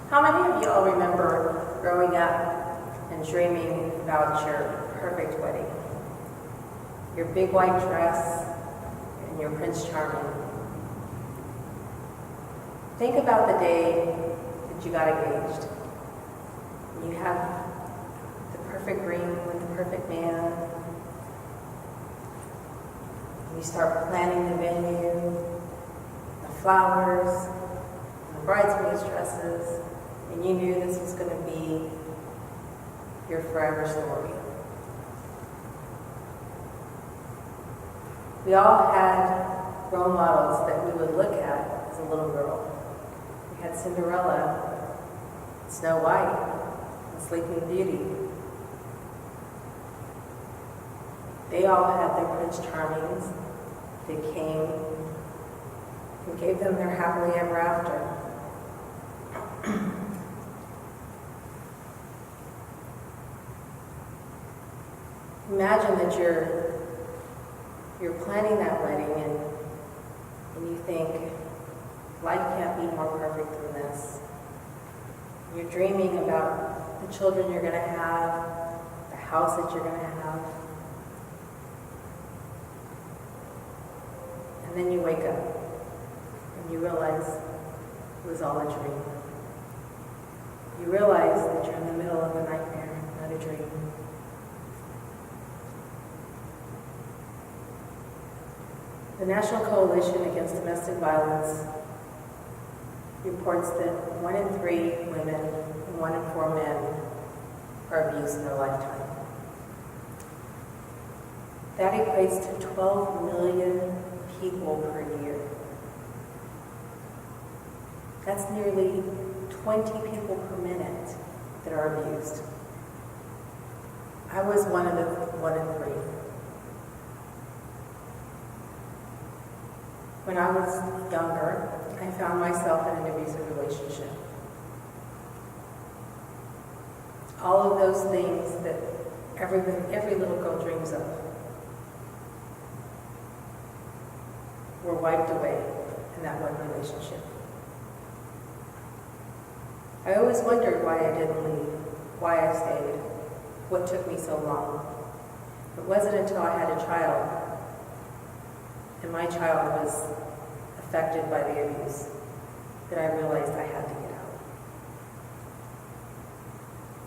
How many of you all remember growing up and dreaming about your perfect wedding? Your big white dress and your Prince Charming. Think about the day that you got engaged. You have the perfect ring with the perfect man. You start planning the venue, the flowers, the bridesmaids' dresses, and you knew this was going to be your forever story. We all had role models that we would look at as a little girl. We had Cinderella, Snow White, and Sleeping Beauty. They all had their Prince Charmings. They came and gave them their happily ever after. Imagine that you're planning that wedding and you think, life can't be more perfect than this. You're dreaming about the children you're going to have, the house that you're going to have. And then you wake up and you realize it was all a dream. You realize that you're in the middle of a nightmare, not a dream. The National Coalition Against Domestic Violence reports that 1 in 3 women and 1 in 4 men are abused in their lifetime. That equates to 12 million people per year. That's nearly 20 people per minute that are abused. I was one of the 1 in 3. When I was younger, I found myself in an abusive relationship. All of those things that every little girl dreams of were wiped away in that one relationship. I always wondered why I didn't leave, why I stayed, what took me so long. It wasn't until I had a child and my child was affected by the abuse that I realized I had to get out.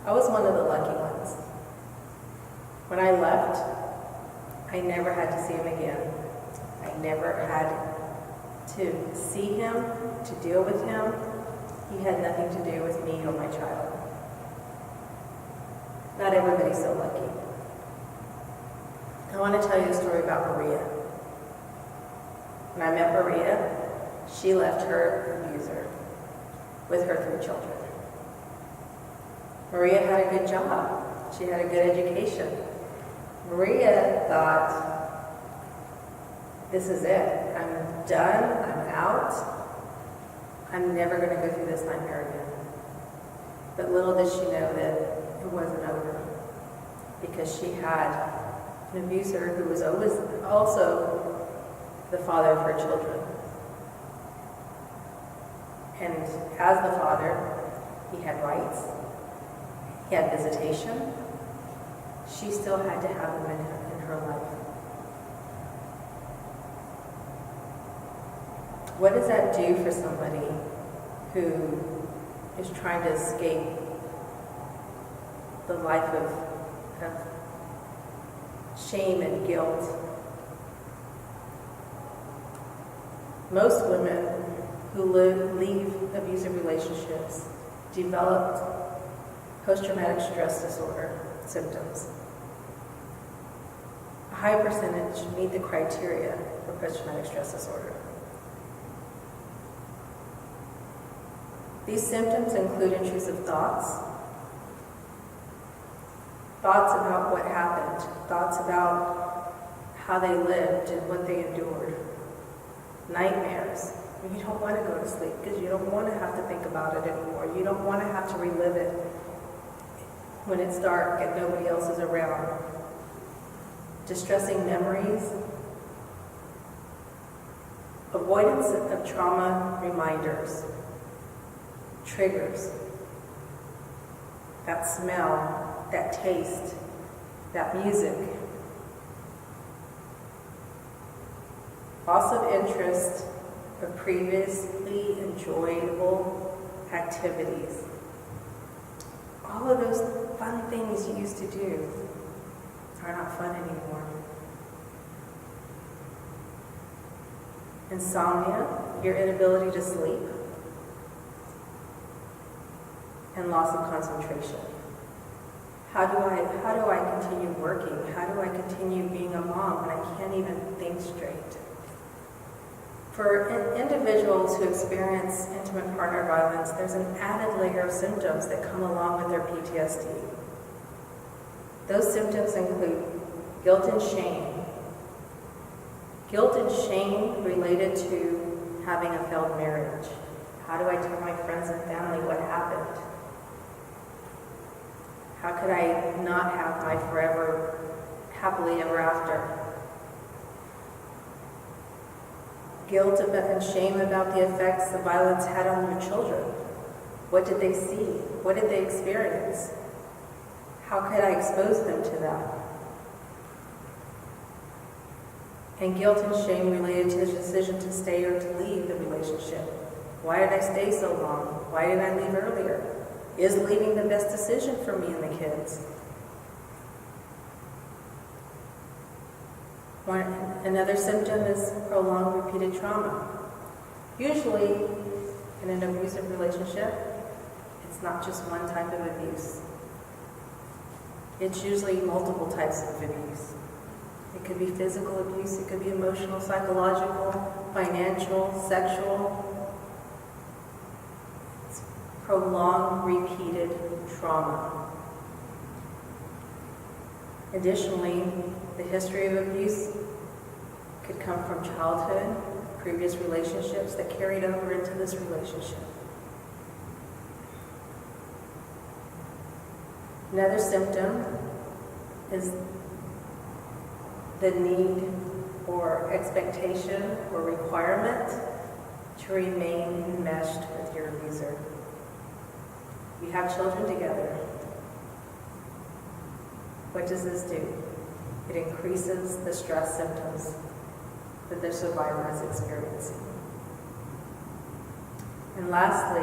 I was one of the lucky ones. When I left, I never had to see him again. I never had to see him, to deal with him. He had nothing to do with me or my child. Not everybody's so lucky. I want to tell you a story about Maria. When I met Maria, she left her abuser with her 3 children. Maria had a good job. She had a good education. Maria thought, this is it. I'm done. I'm out. I'm never going to go through this nightmare again. But little did she know that it wasn't over, because she had an abuser who was always also the father of her children. And as the father, he had rights, he had visitation. She still had to have him in her life. What does that do for somebody who is trying to escape the life of shame and guilt? Most women who leave abusive relationships develop post-traumatic stress disorder symptoms. A high percentage meet the criteria for post-traumatic stress disorder. These symptoms include intrusive thoughts about what happened, thoughts about how they lived and what they endured, nightmares. You don't want to go to sleep because you don't want to have to think about it anymore. You don't want to have to relive it. when it's dark and nobody else is around. Distressing memories. Avoidance of trauma reminders. Triggers. That smell, that taste, that music. Loss of interest of previously enjoyable activities. All of those fun things you used to do are not fun anymore. Insomnia, your inability to sleep, and loss of concentration. How do I continue working? How do I continue being a mom when I can't even think straight? For individuals who experience intimate partner violence, there's an added layer of symptoms that come along with their PTSD. Those symptoms include guilt and shame. Guilt and shame related to having a failed marriage. How do I tell my friends and family what happened? How could I not have my forever happily ever after? Guilt and shame about the effects the violence had on their children. What did they see? What did they experience? How could I expose them to that? And guilt and shame related to the decision to stay or to leave the relationship. Why did I stay so long? Why did I leave earlier? Is leaving the best decision for me and the kids? Another symptom is prolonged repeated trauma. Usually, in an abusive relationship, it's not just one type of abuse. It's usually multiple types of abuse. It could be physical abuse, it could be emotional, psychological, financial, sexual. It's prolonged repeated trauma. Additionally, the history of abuse could come from childhood, previous relationships that carried over into this relationship. Another symptom is the need or expectation or requirement to remain enmeshed with your abuser. You have children together. What does this do? It increases the stress symptoms that the survivor is experiencing. And lastly,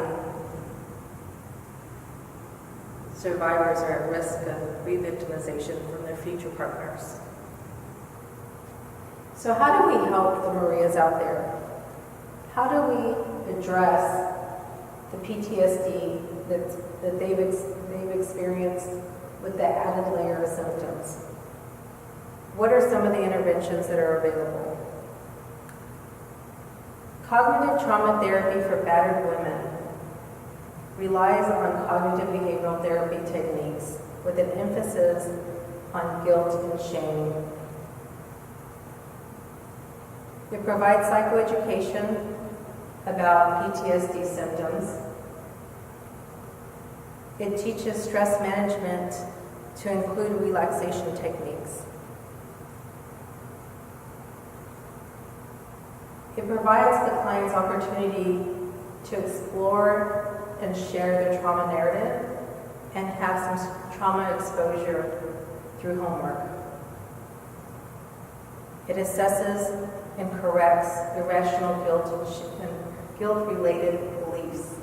survivors are at risk of re-victimization from their future partners. So how do we help the Marias out there? How do we address the PTSD that they've experienced with the added layer of symptoms? What are some of the interventions that are available? Cognitive trauma therapy for battered women relies on cognitive behavioral therapy techniques with an emphasis on guilt and shame. It provides psychoeducation about PTSD symptoms. It teaches stress management to include relaxation techniques. It provides the client's opportunity to explore and share their trauma narrative and have some trauma exposure through homework. It assesses and corrects irrational guilt and guilt-related beliefs.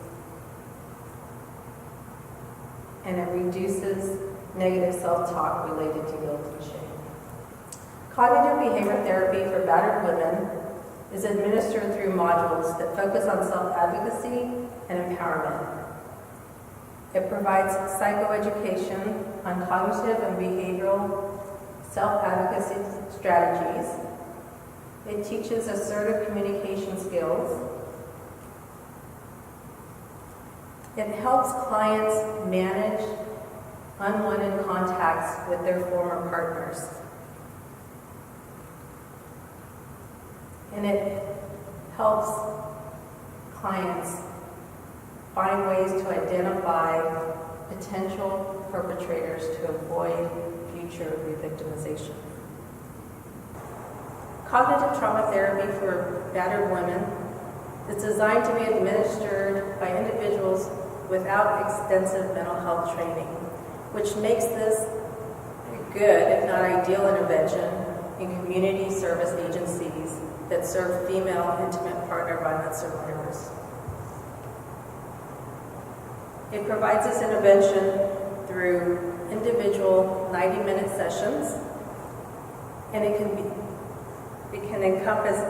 And it reduces negative self-talk related to guilt and shame. Cognitive behavior therapy for battered women is administered through modules that focus on self-advocacy and empowerment. It provides psychoeducation on cognitive and behavioral self-advocacy strategies. It teaches assertive communication skills. It helps clients manage unwanted contacts with their former partners. And it helps clients find ways to identify potential for perpetrators to avoid future re-victimization. Cognitive trauma therapy for battered women is designed to be administered by individuals without extensive mental health training, which makes this a good, if not ideal, intervention in community service agencies that serve female intimate partner violence survivors. It provides this intervention through individual 90-minute sessions, and it can encompass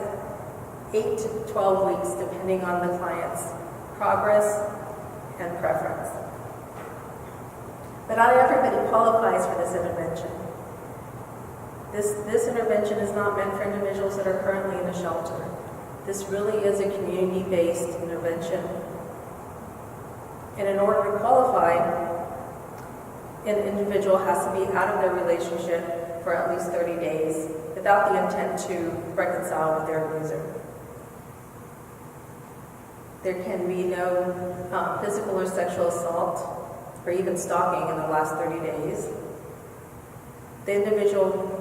8 to 12 weeks depending on the client's progress and preference. But not everybody qualifies for this intervention. This intervention is not meant for individuals that are currently in a shelter. This really is a community-based intervention. And in order to qualify, an individual has to be out of their relationship for at least 30 days without the intent to reconcile with their abuser. There can be no physical or sexual assault or even stalking in the last 30 days. The individual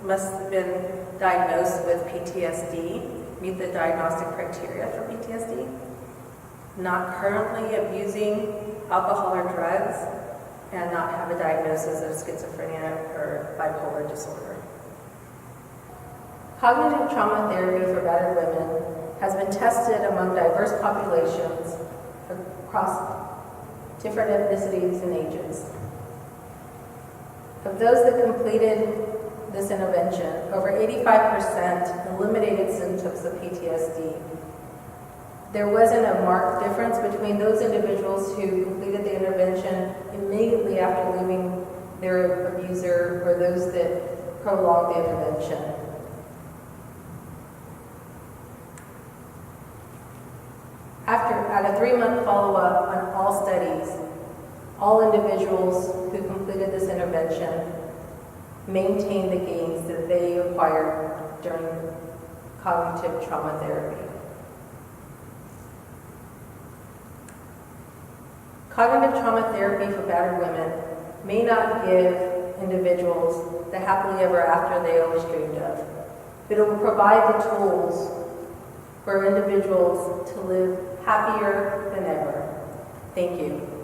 must have been diagnosed with PTSD, meet the diagnostic criteria for PTSD, not currently abusing alcohol or drugs, and not have a diagnosis of schizophrenia or bipolar disorder. Cognitive trauma therapy for battered women has been tested among diverse populations across different ethnicities and ages. Of those that completed this intervention, over 85% eliminated symptoms of PTSD. There wasn't a marked difference between those individuals who completed the intervention immediately after leaving their abuser or those that prolonged the intervention. At a 3-month follow-up on all studies, all individuals who completed this intervention maintained the gains that they acquired during cognitive trauma therapy. Cognitive trauma therapy for battered women may not give individuals the happily ever after they always dreamed of, but it will provide the tools for individuals to live happier than ever. Thank you.